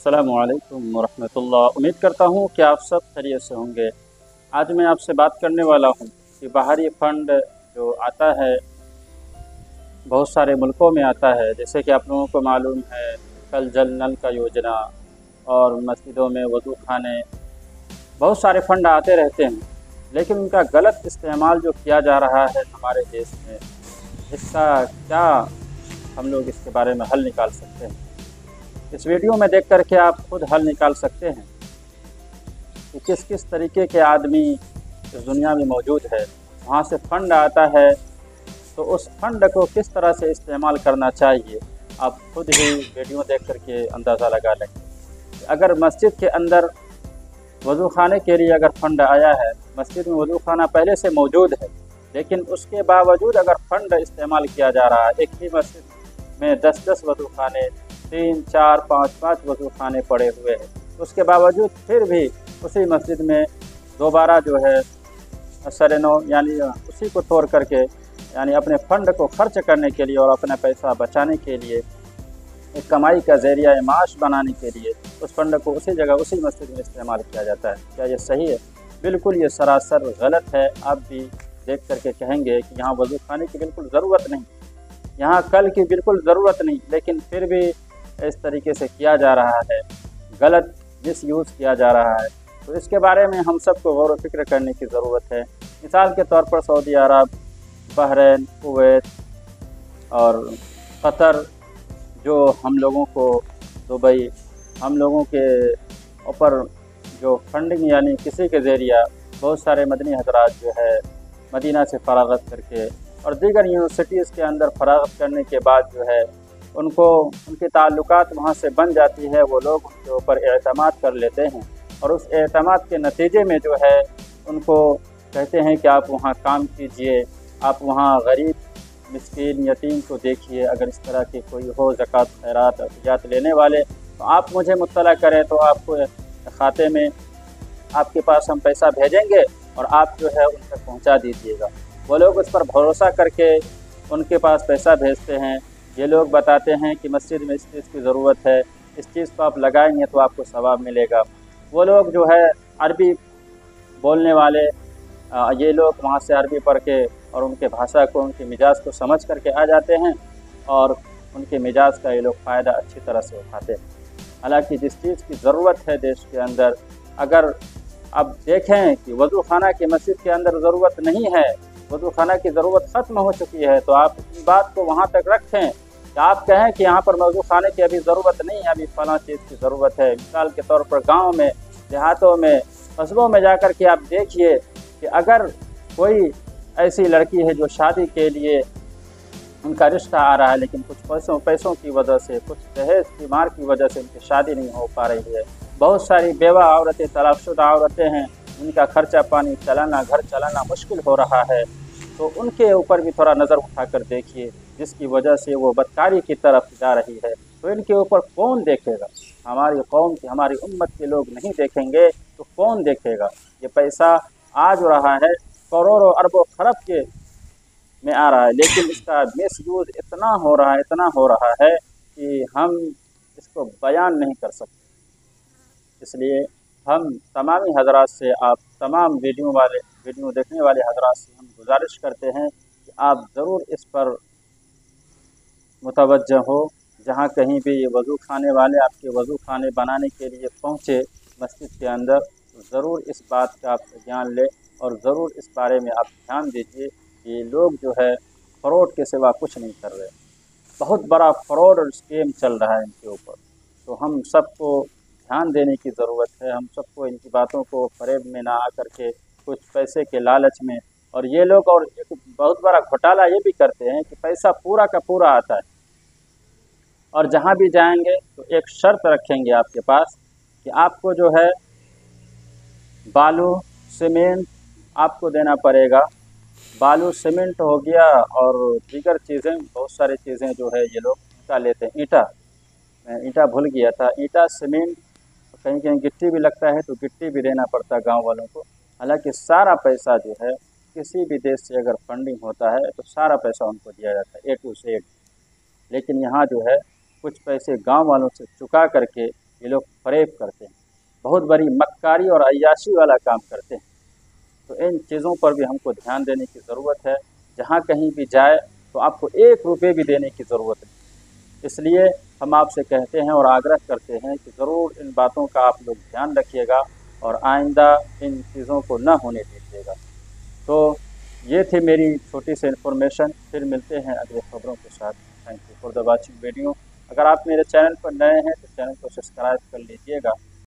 अस्सलामु अलैकुम वरहमतुल्लाह। उम्मीद करता हूँ कि आप सब खैरियत से होंगे। आज मैं आपसे बात करने वाला हूँ कि बाहरी फंड जो आता है बहुत सारे मुल्कों में आता है। जैसे कि आप लोगों को मालूम है कल जल नल का योजना और मस्जिदों में वज़ू खाने, बहुत सारे फंड आते रहते हैं, लेकिन उनका गलत इस्तेमाल जो किया जा रहा है हमारे देश में, इसका क्या हम लोग इसके बारे में हल निकाल सकते हैं। इस वीडियो में देख करके आप खुद हल निकाल सकते हैं कि किस किस तरीके के आदमी इस दुनिया में मौजूद है। वहाँ से फंड आता है तो उस फंड को किस तरह से इस्तेमाल करना चाहिए, आप खुद ही वीडियो देख करके अंदाज़ा लगा लेंगे। अगर मस्जिद के अंदर वज़ू खाने के लिए अगर फंड आया है, मस्जिद में वज़ू खाना पहले से मौजूद है, लेकिन उसके बावजूद अगर फंड इस्तेमाल किया जा रहा है, एक ही मस्जिद में 10-10 वज़ू खाने, 3, 4, 5 वज़ू खाने पड़े हुए हैं, उसके बावजूद फिर भी उसी मस्जिद में दोबारा जो है सरनो यानी उसी को तोड़ करके यानी अपने फंड को खर्च करने के लिए और अपना पैसा बचाने के लिए, एक कमाई का ज़रिया माश बनाने के लिए उस फंड को उसी जगह उसी मस्जिद में इस्तेमाल किया जाता है। क्या ये सही है? बिल्कुल ये सरासर गलत है। आप भी देख करके कहेंगे कि यहाँ वज़ू खाने की बिल्कुल ज़रूरत नहीं, यहाँ कल की बिल्कुल ज़रूरत नहीं, लेकिन फिर भी इस तरीके से किया जा रहा है, गलत मिसयूज़ किया जा रहा है। तो इसके बारे में हम सबको गौर व फिक्र करने की ज़रूरत है। मिसाल के तौर पर सऊदी अरब, बहरीन, कुवैत और कतर, जो हम लोगों को दुबई, हम लोगों के ऊपर जो फंडिंग यानी किसी के ज़रिया बहुत सारे मदनी हज़रात जो है मदीना से फ़राग़त करके और दीगर यूनिवर्सिटीज़ के अंदर फ़राग़त करने के बाद जो है उनको उनके ताल्लुकात वहाँ से बन जाती है, वो लोग उनके ऊपर एतमाद कर लेते हैं और उस एतमाद के नतीजे में जो है उनको कहते हैं कि आप वहाँ काम कीजिए, आप वहाँ गरीब मिस्कीन यतीम को देखिए, अगर इस तरह के कोई हो ज़कात खैरात अतियात लेने वाले तो आप मुझे मुत्तला करें, तो आपको खाते में आपके पास हम पैसा भेजेंगे और आप जो है उन तक पहुँचा दीजिएगा। वो लोग उस पर भरोसा करके उनके पास पैसा भेजते हैं। ये लोग बताते हैं कि मस्जिद में इस चीज़ की ज़रूरत है, इस चीज़ को आप लगाएंगे तो आपको सवाब मिलेगा। वो लोग जो है अरबी बोलने वाले ये लोग वहाँ से अरबी पढ़ के और उनके भाषा को, उनके मिजाज को समझ करके आ जाते हैं और उनके मिजाज का ये लोग फ़ायदा अच्छी तरह से उठाते हैं। हालांकि जिस चीज़ की ज़रूरत है देश के अंदर, अगर अब देखें कि वज़ू खाना की मस्जिद के अंदर ज़रूरत नहीं है, वज़ू खाना की ज़रूरत ख़त्म हो चुकी है, तो आप इस बात को वहाँ तक रखें कि आप कहें कि यहाँ पर वज़ू खाने की अभी ज़रूरत नहीं है, अभी फ़लाँ चीज़ की ज़रूरत है। मिसाल के तौर पर गाँव में, देहातों में, कस्बों में जा कर के आप देखिए कि अगर कोई ऐसी लड़की है जो शादी के लिए उनका रिश्ता आ रहा है, लेकिन कुछ पैसों की वजह से, कुछ दहेज की मार की वजह से उनकी शादी नहीं हो पा रही है। बहुत सारी बेवा औरतें, तलाकशुदा औरतें हैं, उनका खर्चा पानी चलाना, घर चलाना मुश्किल हो रहा है, तो उनके ऊपर भी थोड़ा नज़र उठाकर देखिए, जिसकी वजह से वो बदकारी की तरफ जा रही है। तो इनके ऊपर कौन देखेगा? हमारी कौम के, हमारी उम्मत के लोग नहीं देखेंगे तो कौन देखेगा? ये पैसा आ जो रहा है करोड़ों अरबों खरब के में आ रहा है, लेकिन इसका मिसयूज़ इतना हो रहा है, इतना हो रहा है कि हम इसको बयान नहीं कर सकते। इसलिए हम तमामी हज़रात से, आप तमाम वीडियो देखने वाले हज़रात से हम गुजारिश करते हैं कि आप ज़रूर इस पर मुतवज्जह हो। जहाँ कहीं भी ये वज़ू खाने वाले आपके वज़ू खाने बनाने के लिए पहुँचे मस्जिद के अंदर, तो ज़रूर इस बात का आप ज्ञान लें और ज़रूर इस बारे में आप ध्यान दीजिए कि लोग जो है फ़रॉड के सिवा कुछ नहीं कर रहे। बहुत बड़ा फ़रॉड और स्कैम चल रहा है इनके ऊपर। तो हम सबको ध्यान देने की ज़रूरत है। हम सबको इनकी बातों को फ़रेब में ना आकर के कुछ पैसे के लालच में, और ये लोग और एक बहुत बड़ा घोटाला ये भी करते हैं कि पैसा पूरा का पूरा आता है और जहाँ भी जाएंगे तो एक शर्त रखेंगे आपके पास कि आपको जो है बालू सीमेंट आपको देना पड़ेगा। बालू सीमेंट हो गया और दीगर चीज़ें, बहुत सारी चीज़ें जो है ये लोग ईंटा लेते हैं। मैं ईंटा भूल गया था, ईंटा सीमेंट, कहीं कहीं गिट्टी भी लगता है तो गिट्टी भी देना पड़ता है गांव वालों को। हालांकि सारा पैसा जो है किसी भी देश से अगर फंडिंग होता है तो सारा पैसा उनको दिया जाता है A to Z। लेकिन यहाँ जो है कुछ पैसे गांव वालों से चुका करके ये लोग फरेब करते हैं, बहुत बड़ी मक्कारी और अय्याशी वाला काम करते हैं। तो इन चीज़ों पर भी हमको ध्यान देने की ज़रूरत है। जहाँ कहीं भी जाए तो आपको 1 रुपये भी देने की ज़रूरत नहीं। इसलिए हम आपसे कहते हैं और आग्रह करते हैं कि ज़रूर इन बातों का आप लोग ध्यान रखिएगा और आइंदा इन चीज़ों को न होने दीजिएगा। तो ये थी मेरी छोटी सी इन्फॉर्मेशन। फिर मिलते हैं अगले खबरों के साथ। Thank you for the watching video. अगर आप मेरे चैनल पर नए हैं तो चैनल को सब्सक्राइब कर लीजिएगा।